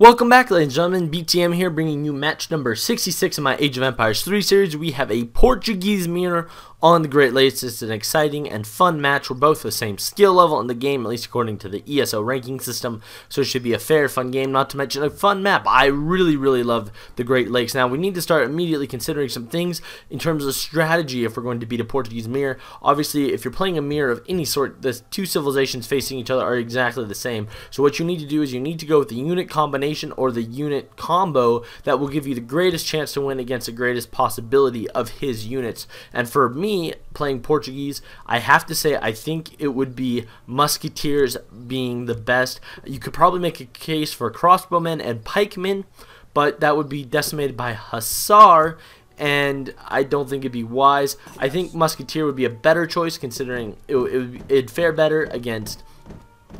Welcome back, ladies and gentlemen. BTM here, bringing you match number 66 in my Age of Empires 3 series. We have a Portuguese mirror on the Great Lakes. It's an exciting and fun match. We're both the same skill level in the game, at least according to the ESO ranking system. So it should be a fair, fun game, not to mention a fun map. I really love the Great Lakes. Now, we need to start immediately considering some things in terms of strategy if we're going to beat a Portuguese mirror. Obviously, if you're playing a mirror of any sort, the two civilizations facing each other are exactly the same. So what you need to do is you need to go with the unit combination or the unit combo that will give you the greatest chance to win against the greatest possibility of his units. And for me, playing Portuguese, I have to say I think it would be Musketeers being the best. You could probably make a case for crossbowmen and pikemen, but that would be decimated by Hussar, and I don't think it'd be wise. I think Musketeer would be a better choice, considering it'd fare better against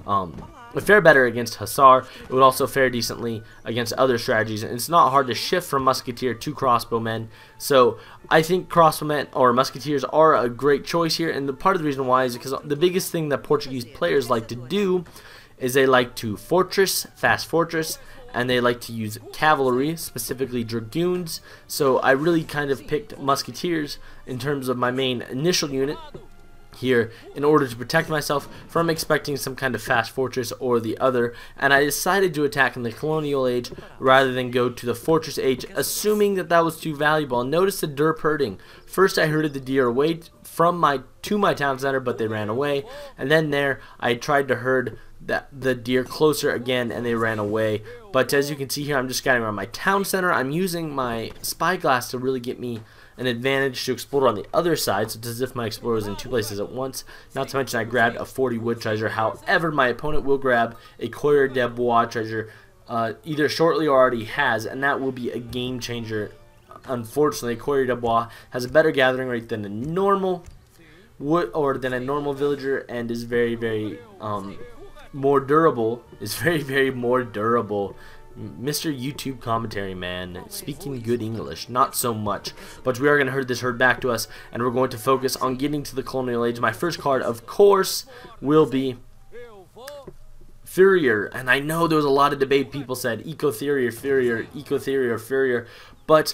Hussar. It would also fare decently against other strategies, and it's not hard to shift from Musketeer to crossbowmen. So I think crossbowmen or Musketeers are a great choice here, and part of the reason why is because the biggest thing that Portuguese players like to do is they like to fast fortress, and they like to use cavalry, specifically dragoons. So I really kind of picked Musketeers in terms of my main initial unit here in order to protect myself from expecting some kind of fast fortress or the other, and I decided to attack in the colonial age rather than go to the fortress age, assuming that that was too valuable. And notice the derp herding. First I herded the deer away from my town center, but they ran away, and then there I tried to herd the deer closer again, and they ran away. But as you can see here, I'm just scouting around my town center. I'm using my spyglass to really get me an advantage to explore on the other side, so it's as if my explorer was in two places at once. Not to mention I grabbed a 40 wood treasure. However, my opponent will grab a Coureur de Bois treasure either shortly or already has, and that will be a game changer. Unfortunately, Coureur de Bois has a better gathering rate than a normal villager, and is very more durable. More durable. Mr. YouTube commentary man, speaking good English, not so much, but we are going to herd this herd back to us, and we're going to focus on getting to the colonial age. My first card, of course, will be Furrier, and I know there was a lot of debate. People said Eco-Theory or Furrier, Eco-Theory or Furrier, but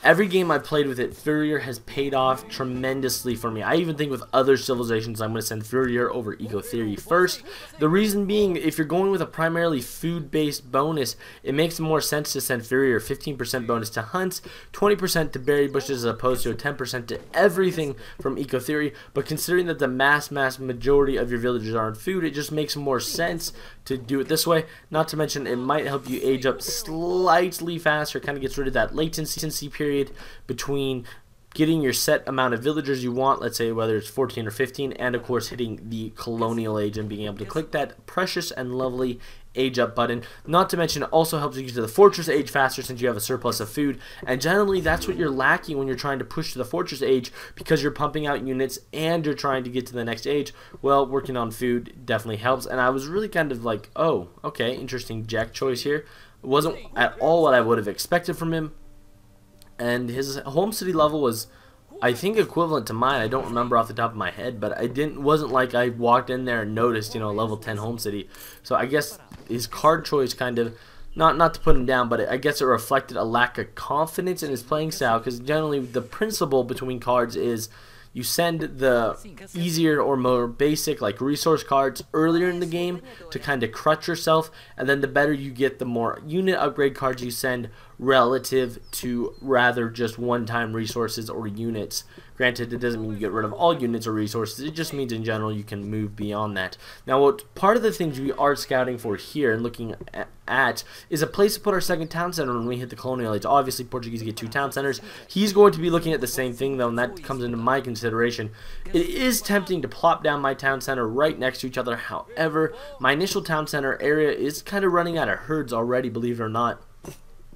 every game I played with it, Furrier has paid off tremendously for me. I even think with other civilizations, I'm going to send Furrier over Eco-Theory first. The reason being, if you're going with a primarily food-based bonus, it makes more sense to send Furrier 15% bonus to hunts, 20% to berry bushes, as opposed to a 10% to everything from Eco-Theory. But considering that the mass majority of your villagers are on food, it just makes more sense to do it this way. Not to mention, it might help you age up slightly faster, kind of gets rid of that latency period between getting your set amount of villagers you want, let's say whether it's 14 or 15, and of course hitting the colonial age and being able to click that precious and lovely age up button. Not to mention, it also helps you get to the fortress age faster since you have a surplus of food, and generally that's what you're lacking when you're trying to push to the fortress age, because you're pumping out units and you're trying to get to the next age. Well, working on food definitely helps, and I was really kind of like, oh, okay, interesting jack choice here. It wasn't at all what I would have expected from him, and his home city level was, I think, equivalent to mine. I don't remember off the top of my head, but wasn't like I walked in there and noticed, level 10 home city. So I guess his card choice kind of, not to put him down, but I guess it reflected a lack of confidence in his playing style, because generally the principle between cards is you send the easier or more basic, like resource cards, earlier in the game to kind of crutch yourself, and then the better you get, the more unit upgrade cards you send relative to rather just one-time resources or units. Granted, it doesn't mean you get rid of all units or resources, it just means in general you can move beyond that. Now, part of the things we are scouting for here and looking at is a place to put our second town center when we hit the colonial age. Obviously, Portuguese get 2 town centers. He's going to be looking at the same thing, though, and that comes into my consideration. It is tempting to plop down my town center right next to each other. However, my initial town center area is kind of running out of herds already, believe it or not.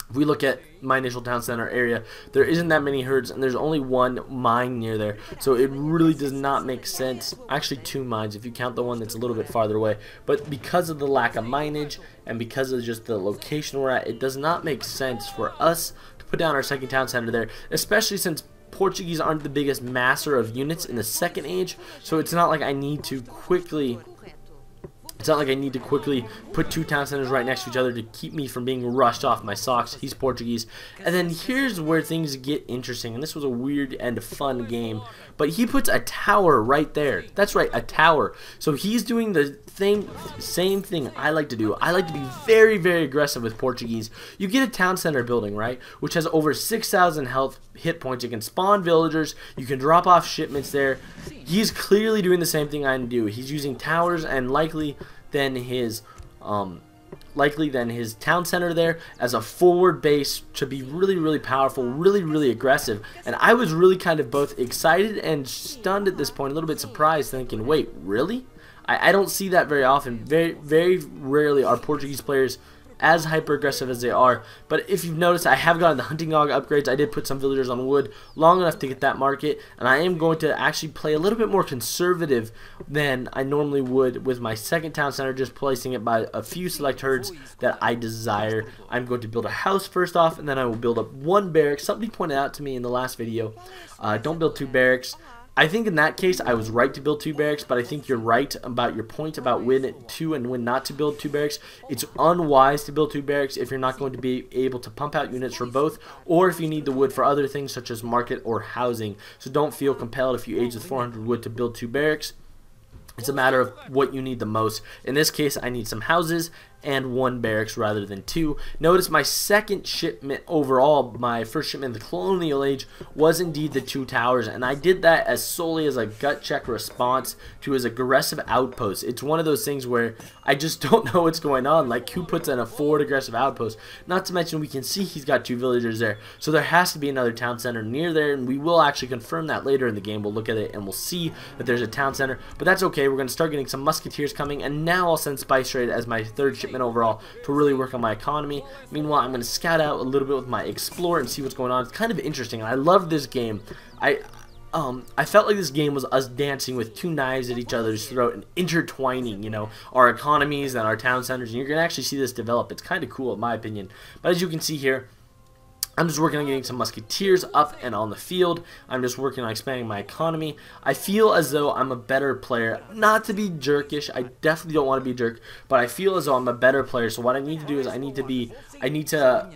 If we look at my initial town center area, there isn't that many herds, and there's only one mine near there, so it really does not make sense. Actually, 2 mines if you count the one that's a little bit farther away, but because of the lack of mineage and because of just the location we're at, it does not make sense for us to put down our second town center there, especially since Portuguese aren't the biggest masser of units in the second age. So it's not like I need to quickly It's not like I need to quickly put two town centers right next to each other to keep me from being rushed off my socks. He's Portuguese. And then here's where things get interesting. And this was a weird and fun game. But he puts a tower right there. That's right, a tower. So he's doing the same thing I like to do. I like to be very, very aggressive with Portuguese. You get a town center building, right, which has over 6,000 health hit points. You can spawn villagers. You can drop off shipments there. He's clearly doing the same thing I do. He's using towers and likely then his town center there as a forward base to be really, really powerful, really, really aggressive. And I was really kind of both excited and stunned at this point, a little bit surprised, thinking, wait, really? I don't see that very often. Very, very rarely are Portuguese players as hyper aggressive as they are. But if you've noticed, I have gotten the hunting dog upgrades. I did put some villagers on wood long enough to get that market, and I am going to actually play a little bit more conservative than I normally would with my second town center, just placing it by a few select herds that I desire. I'm going to build a house first off, and then I will build up one barracks. Somebody pointed out to me in the last video, don't build two barracks. I think in that case I was right to build two barracks, but I think you're right about your point about when to and when not to build two barracks. It's unwise to build two barracks if you're not going to be able to pump out units for both, or if you need the wood for other things such as market or housing. So don't feel compelled if you age with 400 wood to build two barracks. It's a matter of what you need the most. In this case, I need some houses and one barracks rather than two. Notice my second shipment overall, my first shipment in the colonial age, was indeed the two towers, and I did that as solely as a gut check response to his aggressive outpost. It's one of those things where I just don't know what's going on, like who puts in a forward aggressive outpost. Not to mention we can see he's got two villagers there, so there has to be another town center near there, and we will actually confirm that later in the game. We'll look at it and we'll see that there's a town center, but that's okay. We're going to start getting some musketeers coming, and now I'll send Spice Trade as my third shipment overall to really work on my economy. Meanwhile, I'm going to scout out a little bit with my Explorer and see what's going on. It's kind of interesting. I love this game. I felt like this game was us dancing with two knives at each other's throat and intertwining, you know, our economies and our town centers, and you're going to actually see this develop. It's kind of cool in my opinion. But as you can see here, I'm just working on getting some musketeers up and on the field. I'm just working on expanding my economy. I feel as though I'm a better player. Not to be jerkish, I definitely don't want to be a jerk, but I feel as though I'm a better player. So what I need to do is I need to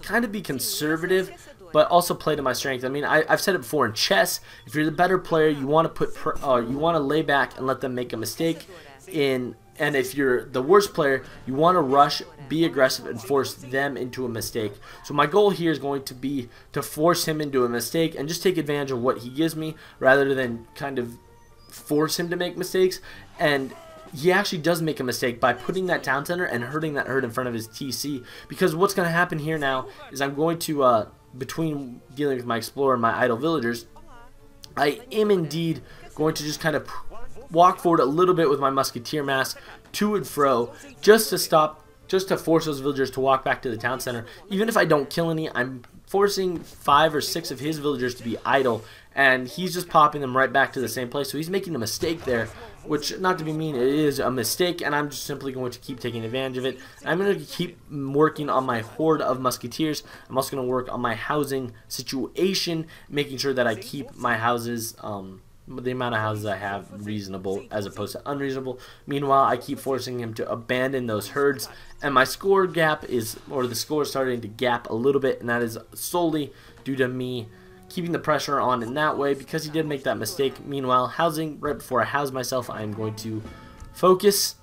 kind of be conservative, but also play to my strength. I mean, I've said it before in chess. If you're the better player, you want to lay back and let them make a mistake. And if you're the worst player, you want to rush, be aggressive, and force them into a mistake. So my goal here is going to be to force him into a mistake and just take advantage of what he gives me rather than kind of force him to make mistakes. And he actually does make a mistake by putting that town center and hurting that herd in front of his TC. Because what's going to happen here now is I'm going to, between dealing with my Explorer and my idle villagers, I am indeed going to just kind of walk forward a little bit with my musketeer mass to and fro just to force those villagers to walk back to the town center. Even if I don't kill any, I'm forcing 5 or 6 of his villagers to be idle, and he's just popping them right back to the same place. So he's making a mistake there, which, not to be mean, it is a mistake, and I'm just simply going to keep taking advantage of it. I'm going to keep working on my horde of musketeers. I'm also going to work on my housing situation, making sure that I keep my houses, the amount of houses I have, reasonable as opposed to unreasonable. Meanwhile, I keep forcing him to abandon those herds, and my score gap is, or the score is starting to gap a little bit, and that is solely due to me keeping the pressure on in that way because he did make that mistake. Meanwhile, housing, right before I house myself, I'm going to focus.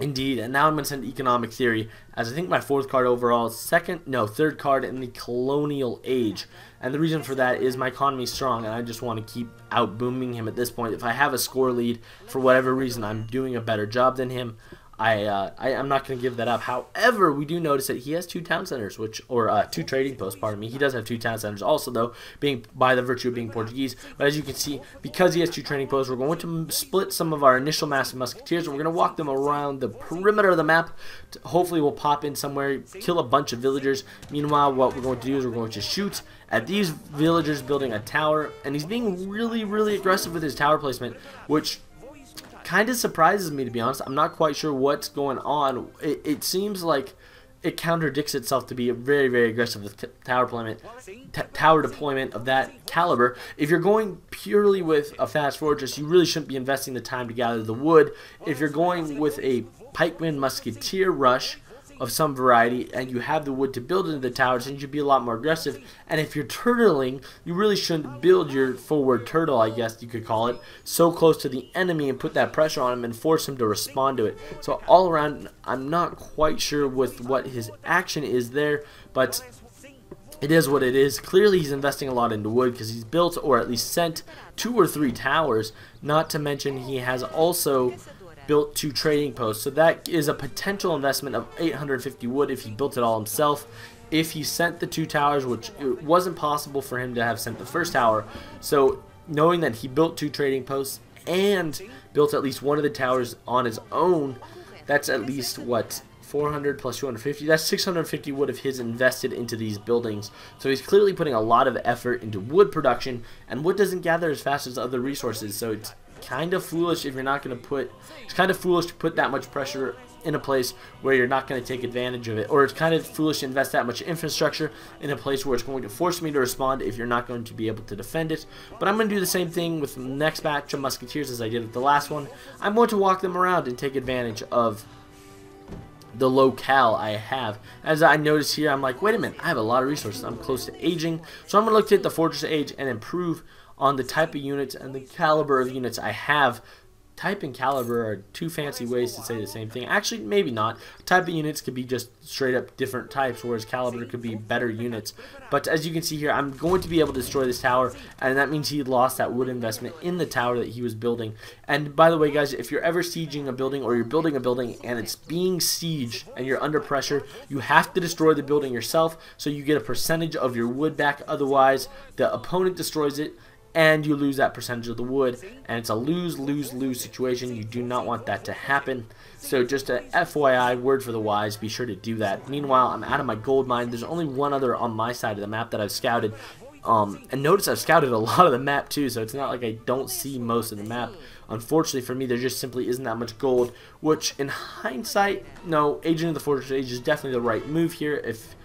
Indeed, and now I'm going to send Economic Theory as I think my fourth card overall, third card in the Colonial Age. And the reason for that is my economy is strong and I just want to keep out booming him at this point. If I have a score lead, for whatever reason I'm doing a better job than him, I'm not going to give that up. However, we do notice that he has two town centers, two trading posts, pardon me. He does have two town centers also, though, being by the virtue of being Portuguese. But as you can see, because he has two trading posts, we're going to split some of our initial massive musketeers, and we're going to walk them around the perimeter of the map. Hopefully, we'll pop in somewhere, kill a bunch of villagers. Meanwhile, what we're going to do is we're going to shoot at these villagers building a tower, and he's being really, really aggressive with his tower placement, which kind of surprises me, to be honest. I'm not quite sure what's going on. It seems like it contradicts itself to be a very, very aggressive with tower deployment of that caliber. If you're going purely with a fast fortress, you really shouldn't be investing the time to gather the wood. If you're going with a pikeman musketeer rush of some variety and you have the wood to build into the towers, then you should be a lot more aggressive. And if you're turtling, you really shouldn't build your forward turtle, I guess you could call it, so close to the enemy and put that pressure on him and force him to respond to it. So all around, I'm not quite sure with what his action is there, but it is what it is. Clearly he's investing a lot into wood because he's built or at least sent 2 or 3 towers, not to mention he has also built 2 trading posts, so that is a potential investment of 850 wood if he built it all himself. If he sent the 2 towers, which it wasn't possible for him to have sent the first tower, so knowing that he built 2 trading posts and built at least one of the towers on his own, that's at least what, 400 plus 250, that's 650 wood of his invested into these buildings. So he's clearly putting a lot of effort into wood production, and wood doesn't gather as fast as other resources, so it's kind of foolish if you're not going to put, it's kind of foolish to put that much pressure in a place where you're not going to take advantage of it, or it's kind of foolish to invest that much infrastructure in a place where it's going to force me to respond if you're not going to be able to defend it. But I'm going to do the same thing with the next batch of musketeers as I did with the last one. I'm going to walk them around and take advantage of the locale I have. As I notice here, I'm like, wait a minute, I have a lot of resources, I'm close to aging, so I'm going to look to hit the fortress age and improve on the type of units and the caliber of units I have. Type and caliber are 2 fancy ways to say the same thing. Actually, maybe not. Type of units could be just straight up different types, whereas caliber could be better units. But as you can see here, I'm going to be able to destroy this tower, and that means he lost that wood investment in the tower that he was building. And by the way, guys, if you're ever sieging a building or you're building a building and it's being sieged and you're under pressure, you have to destroy the building yourself so you get a percentage of your wood back. Otherwise, the opponent destroys it and you lose that percentage of the wood, and it's a lose-lose-lose situation. You do not want that to happen. So just a FYI, word for the wise, be sure to do that. Meanwhile, I'm out of my gold mine. There's only one other on my side of the map that I've scouted. And notice I've scouted a lot of the map too, so it's not like I don't see most of the map. Unfortunately for me, there just simply isn't that much gold, which in hindsight, no, Agent of the Fortress Age is definitely the right move here. If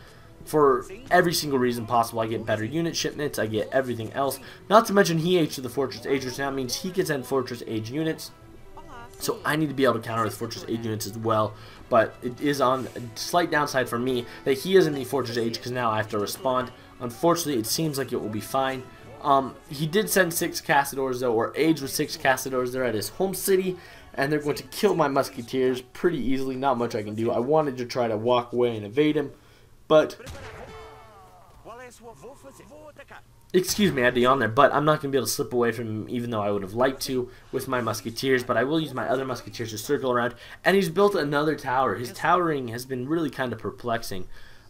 for every single reason possible, I get better unit shipments, I get everything else. Not to mention he aged to the Fortress Age, which now means he can send Fortress Age units. So I need to be able to counter with Fortress Age units as well. But it is on a slight downside for me that he is in the Fortress Age because now I have to respond. Unfortunately, it seems like it will be fine. He did send 6 Cassadors though, or age with 6 Cassadors. They're at his home city, and they're going to kill my Musketeers pretty easily. Not much I can do. I wanted to try to walk away and evade him, but excuse me, I had to yawn there, but I'm not going to be able to slip away from him, even though I would have liked to with my Musketeers. But I will use my other Musketeers to circle around, and he's built another tower. His towering has been really kind of perplexing.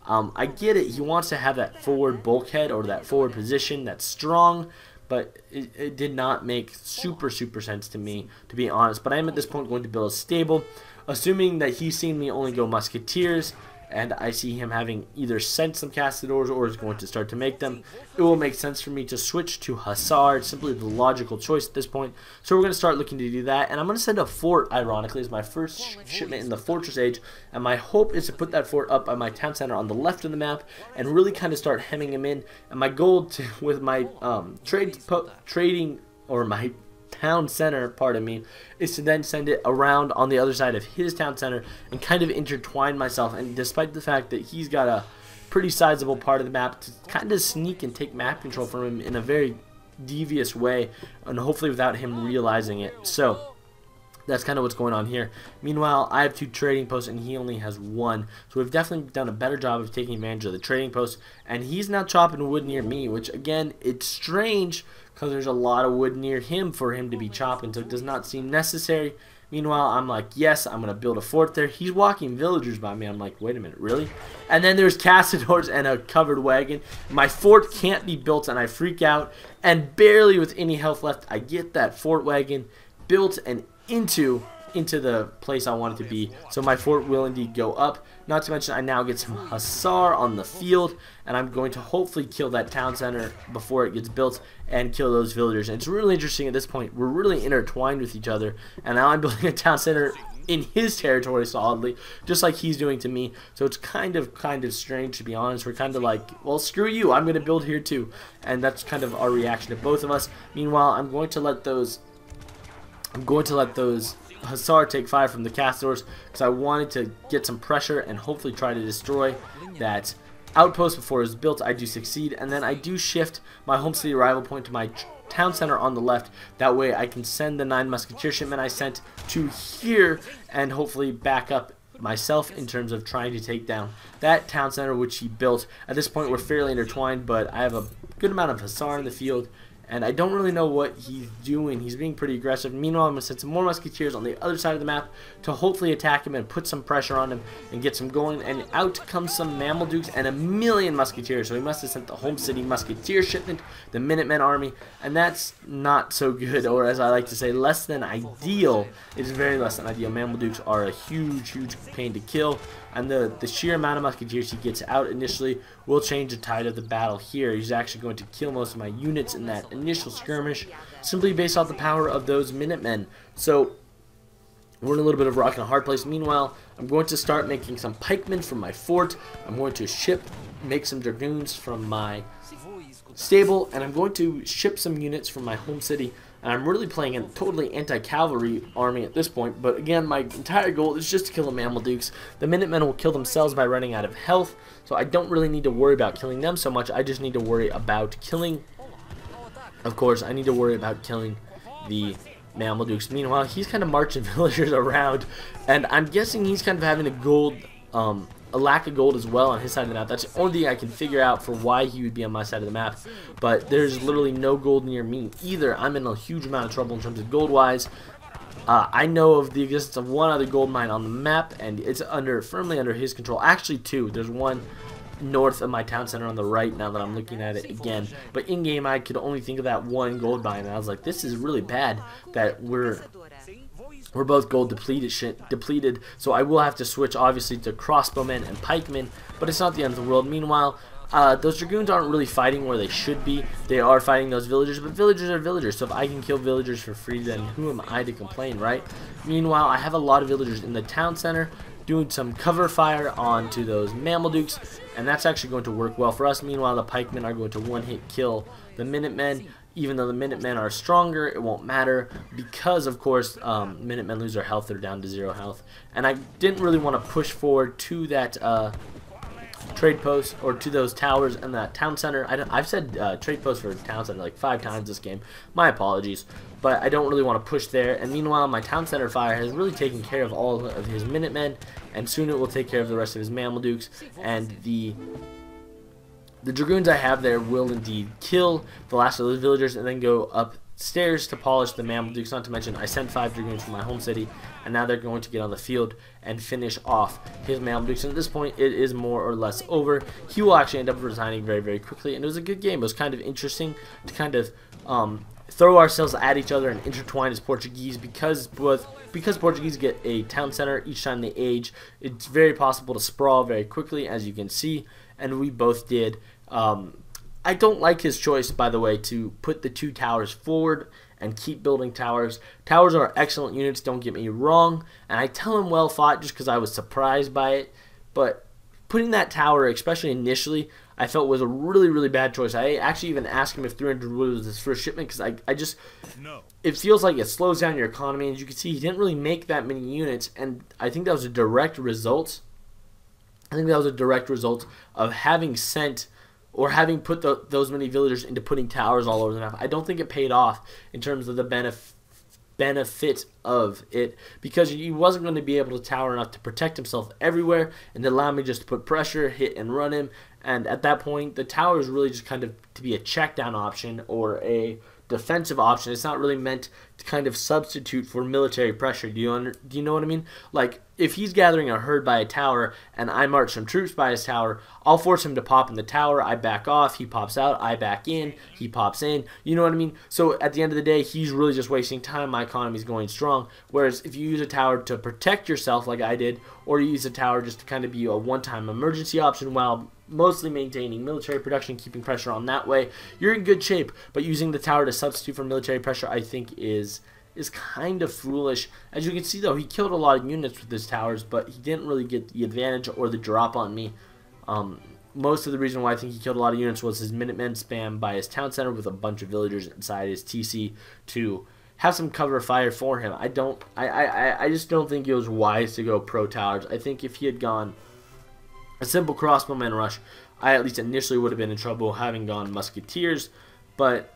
I get it, he wants to have that forward bulkhead or that forward position that's strong, but it did not make super sense to me, to be honest. But I am at this point going to build a stable, assuming that he's seen me only go Musketeers, and I see him having either sent some Cassadors or is going to start to make them. It will make sense for me to switch to Hussar. It's simply the logical choice at this point. So we're going to start looking to do that, and I'm going to send a fort, ironically, as my first shipment in the Fortress Age, and my hope is to put that fort up by my town center on the left of the map and really kind of start hemming him in. And my goal with my trading, or my town center, pardon me, is to then send it around on the other side of his town center and kind of intertwine myself. And despite the fact that he's got a pretty sizable part of the map, to kind of sneak and take map control from him in a very devious way, and hopefully without him realizing it. So that's kind of what's going on here. Meanwhile, I have 2 trading posts and he only has 1. So we've definitely done a better job of taking advantage of the trading posts. And he's now chopping wood near me, which again, it's strange because there's a lot of wood near him for him to be chopping, so it does not seem necessary. Meanwhile, I'm like, yes, I'm going to build a fort there. He's walking villagers by me. I'm like, wait a minute, really? And then there's Cassadors and a covered wagon. My fort can't be built, and I freak out. And barely with any health left, I get that fort wagon built and into into the place I want it to be. So my fort will indeed go up. Not to mention I now get some hussar on the field, and I'm going to hopefully kill that town center before it gets built and kill those villagers. And it's really interesting at this point. We're really intertwined with each other, and now I'm building a town center in his territory solidly, just like he's doing to me. So it's kind of strange, to be honest. We're kind of like, well, screw you, I'm going to build here too. And that's kind of our reaction to both of us. Meanwhile, I'm going to let those hussar take fire from the castors, because I wanted to get some pressure and hopefully try to destroy that outpost before it was built. I do succeed, and then I do shift my home city arrival point to my town center on the left. That way I can send the 9 musketeer shipmen I sent to here and hopefully back up myself in terms of trying to take down that town center which he built. At this point we're fairly intertwined, but I have a good amount of hussar in the field, and I don't really know what he's doing. He's being pretty aggressive. Meanwhile, I'm going to send some more musketeers on the other side of the map to hopefully attack him and put some pressure on him and get some going. And out comes some Mammal Dukes and 1,000,000 musketeers. So he must have sent the home city musketeer shipment, the Minutemen army, and that's not so good, or as I like to say, less than ideal. It's very less than ideal. Mammal Dukes are a huge pain to kill, and the sheer amount of musketeers he gets out initially will change the tide of the battle here. He's actually going to kill most of my units in that initial skirmish, simply based off the power of those Minutemen. So we're in a little bit of a rock and a hard place. Meanwhile, I'm going to start making some pikemen from my fort. I'm going to make some dragoons from my stable, and I'm going to ship some units from my home city. And I'm really playing a totally anti-cavalry army at this point, but again, my entire goal is just to kill the Mammal Dukes. The Minutemen will kill themselves by running out of health, so I don't really need to worry about killing them so much. I just need to worry about killing, of course, I need to worry about killing the Mammal Dukes. Meanwhile, he's kind of marching villagers around, and I'm guessing he's kind of having a lack of gold as well on his side of the map. That's the only thing I can figure out for why he would be on my side of the map. But there's literally no gold near me either. I'm in a huge amount of trouble in terms of gold wise. I know of the existence of one other gold mine on the map, and it's firmly under his control. Actually two. There's one north of my town center on the right now that I'm looking at it again. But in game I could only think of that one gold mine, and I was like, this is really bad that we're both gold depleted, so I will have to switch obviously to crossbowmen and pikemen, but it's not the end of the world. Meanwhile, those dragoons aren't really fighting where they should be. They are fighting those villagers, but villagers are villagers, so if I can kill villagers for free, then who am I to complain, right? Meanwhile, I have a lot of villagers in the town center doing some cover fire onto those Mammal Dukes, and that's actually going to work well for us. Meanwhile, the pikemen are going to one-hit kill the Minutemen. Even though the Minutemen are stronger, it won't matter because, of course, Minutemen lose their health. They're down to 0 health. And I didn't really want to push forward to that trade post or to those towers and that town center. I've said trade post for town center like 5 times this game. My apologies. But I don't really want to push there. And meanwhile, my town center fire has really taken care of all of his Minutemen. And soon it will take care of the rest of his Mammal Dukes. And the dragoons I have there will indeed kill the last of those villagers and then go upstairs to polish the Mammal Dukes. Not to mention, I sent 5 dragoons from my home city, and now they're going to get on the field and finish off his Mammal Dukes. And at this point, it is more or less over. He will actually end up resigning very quickly, and it was a good game. It was kind of interesting to kind of throw ourselves at each other and intertwine as Portuguese, because Portuguese get a town center each time they age. It's very possible to sprawl very quickly, as you can see, and we both did. I don't like his choice, by the way, to put the 2 towers forward and keep building towers. Towers are excellent units, don't get me wrong, and I tell him well fought just because I was surprised by it, but putting that tower, especially initially, I felt was a really bad choice. I actually even asked him if 300 was his first shipment, because I just, it feels like it slows down your economy, and as you can see, he didn't really make that many units, and I think that was a direct result. Of having sent or having put those many villagers into putting towers all over the map. I don't think it paid off in terms of the benefit of it, because he wasn't going to be able to tower enough to protect himself everywhere and allow me just to put pressure, hit and run him. And at that point, the tower is really just kind of to be a check down option or a defensive option. It's not really meant kind of substitute for military pressure. Do you know what I mean? Like, if he's gathering a herd by a tower and I march some troops by his tower, I'll force him to pop in the tower. I back off. He pops out. I back in. He pops in. You know what I mean? So at the end of the day, he's really just wasting time. My economy's going strong. Whereas if you use a tower to protect yourself like I did, or you use a tower just to kind of be a one-time emergency option while mostly maintaining military production, keeping pressure on that way, you're in good shape. But using the tower to substitute for military pressure, I think is kind of foolish. As you can see, though, he killed a lot of units with his towers, but he didn't really get the advantage or the drop on me. Most of the reason why I think he killed a lot of units was his Minutemen spam by his town center with a bunch of villagers inside his TC to have some cover fire for him. I just don't think it was wise to go pro towers. I think if he had gone a simple crossbowman rush, I at least initially would have been in trouble having gone musketeers, but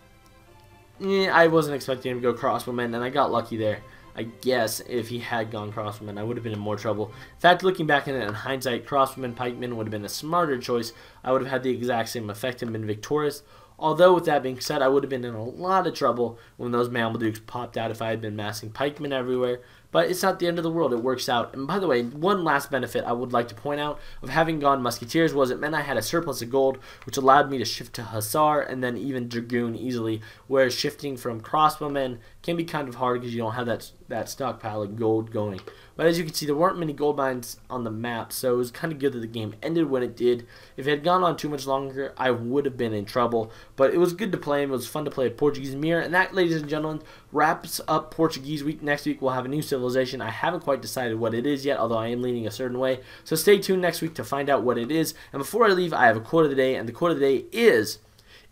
I wasn't expecting him to go crossbowmen, and I got lucky there. I guess if he had gone crossbowmen, I would have been in more trouble. In fact, looking back at it in hindsight, crossbowmen, pikemen would have been a smarter choice. I would have had the exact same effect and been victorious. Although, with that being said, I would have been in a lot of trouble when those Mamelukes popped out if I had been massing pikemen everywhere. But it's not the end of the world. It works out. And by the way, one last benefit I would like to point out of having gone musketeers was it meant I had a surplus of gold, which allowed me to shift to hussar and then even dragoon easily. Whereas shifting from crossbowmen can be kind of hard because you don't have that stockpile of gold going. But as you can see, there weren't many gold mines on the map, so it was kind of good that the game ended when it did. If it had gone on too much longer, I would have been in trouble. But it was good to play, and it was fun to play a Portuguese mirror. And that, ladies and gentlemen, wraps up Portuguese week. Next week, we'll have a new civilization. I haven't quite decided what it is yet, although I am leaning a certain way. So stay tuned next week to find out what it is. And before I leave, I have a quote of the day, and the quote of the day is: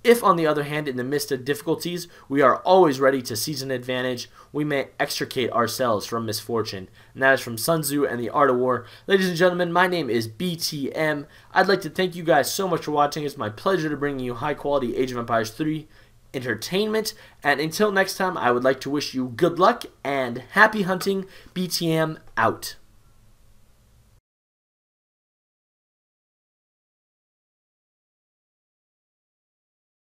if, on the other hand, in the midst of difficulties, we are always ready to seize an advantage, we may extricate ourselves from misfortune. And that is from Sun Tzu and the Art of War. Ladies and gentlemen, my name is BTM. I'd like to thank you guys so much for watching. It's my pleasure to bring you high-quality Age of Empires 3 entertainment. And until next time, I would like to wish you good luck and happy hunting. BTM out.